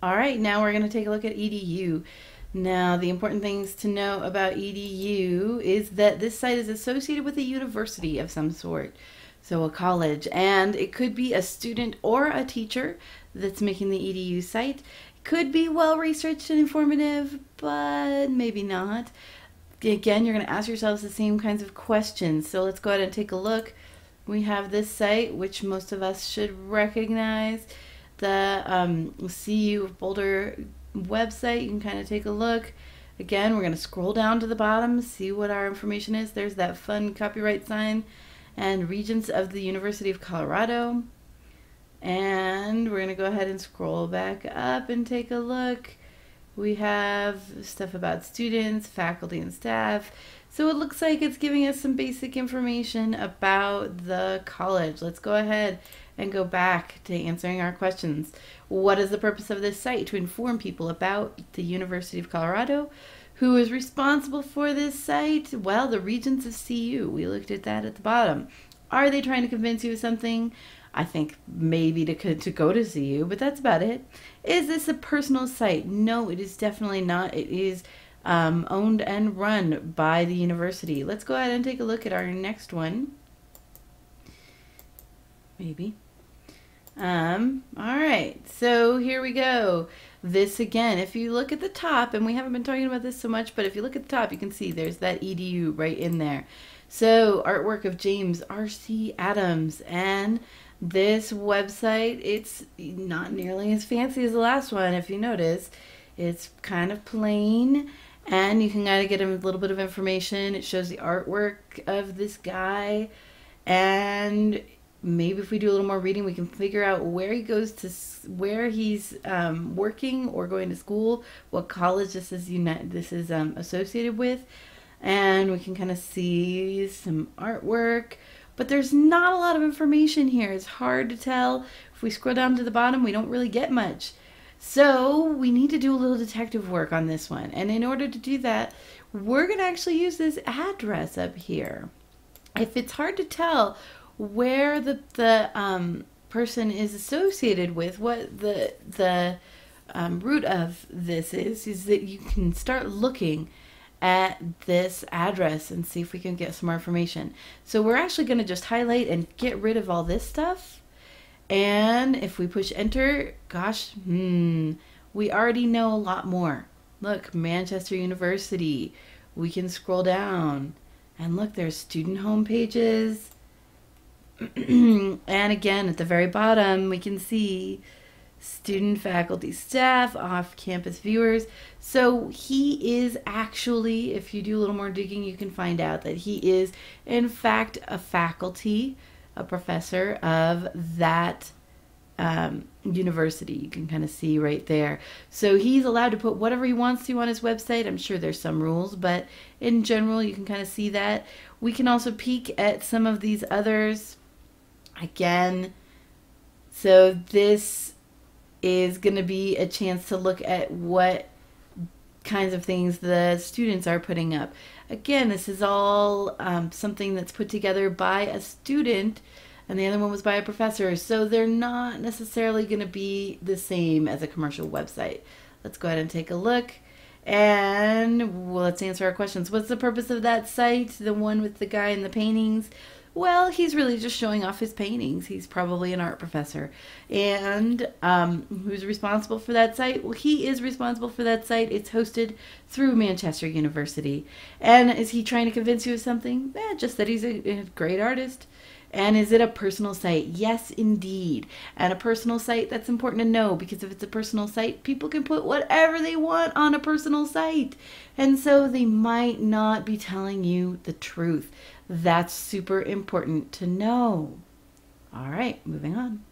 All right, now we're going to take a look at EDU. Now, the important things to know about EDU is that this site is associated with a university of some sort, so a college, and it could be a student or a teacher that's making the EDU site. It could be well researched and informative, but maybe not. Again, you're going to ask yourselves the same kinds of questions, so let's go ahead and take a look. We have this site, which most of us should recognize, the CU of Boulder website. You can kind of take a look. Again, we're going to scroll down to the bottom, see what our information is. There's that fun copyright sign and Regents of the University of Colorado. And we're going to go ahead and scroll back up and take a look. We have stuff about students, faculty, and staff. So it looks like it's giving us some basic information about the college. Let's go ahead and go back to answering our questions. What is the purpose of this site? To inform people about the University of Colorado. Who is responsible for this site? Well, the Regents of CU. We looked at that at the bottom. Are they trying to convince you of something? I think maybe to go to CU, but that's about it. Is this a personal site? No, it is definitely not. It is owned and run by the university. Let's go ahead and take a look at our next one. Maybe. All right, so here we go. This again, if you look at the top, and we haven't been talking about this so much, but if you look at the top, you can see there's that EDU right in there. So artwork of James R.C. Adams, and this website, it's not nearly as fancy as the last one. If you notice, it's kind of plain, and you can kind of get a little bit of information. It shows the artwork of this guy, and maybe if we do a little more reading, we can figure out where he goes to, where he's working or going to school, what college this is associated with, and we can kind of see some artwork. But there's not a lot of information here. It's hard to tell. If we scroll down to the bottom, we don't really get much. So we need to do a little detective work on this one. And in order to do that, we're going to actually use this address up here. If it's hard to tell where the person is associated with, what the root of this is that you can start looking at this address and see if we can get some more information. So we're actually going to just highlight and get rid of all this stuff. And if we push enter, gosh, we already know a lot more. Look, Manchester University. We can scroll down and look, there's student home pages. And again, at the very bottom, we can see student, faculty, staff, off-campus viewers. So he is actually, if you do a little more digging, you can find out that he is, in fact, a faculty, a professor of that university. You can kind of see right there. So he's allowed to put whatever he wants to on his website. I'm sure there's some rules, but in general, you can kind of see that. We can also peek at some of these others. Again, so this is going to be a chance to look at what kinds of things the students are putting up. Again, this is all something that's put together by a student, and the other one was by a professor, so they're not necessarily going to be the same as a commercial website. Let's go ahead and take a look, and let's answer our questions. What's the purpose of that site, the one with the guy and the paintings? Well, he's really just showing off his paintings. He's probably an art professor. And who's responsible for that site? Well, he is responsible for that site. It's hosted through Manchester University. And is he trying to convince you of something? Just that he's a great artist. And is it a personal site? Yes, indeed. And a personal site, that's important to know, because if it's a personal site, people can put whatever they want on a personal site. And so they might not be telling you the truth. That's super important to know. All right, moving on.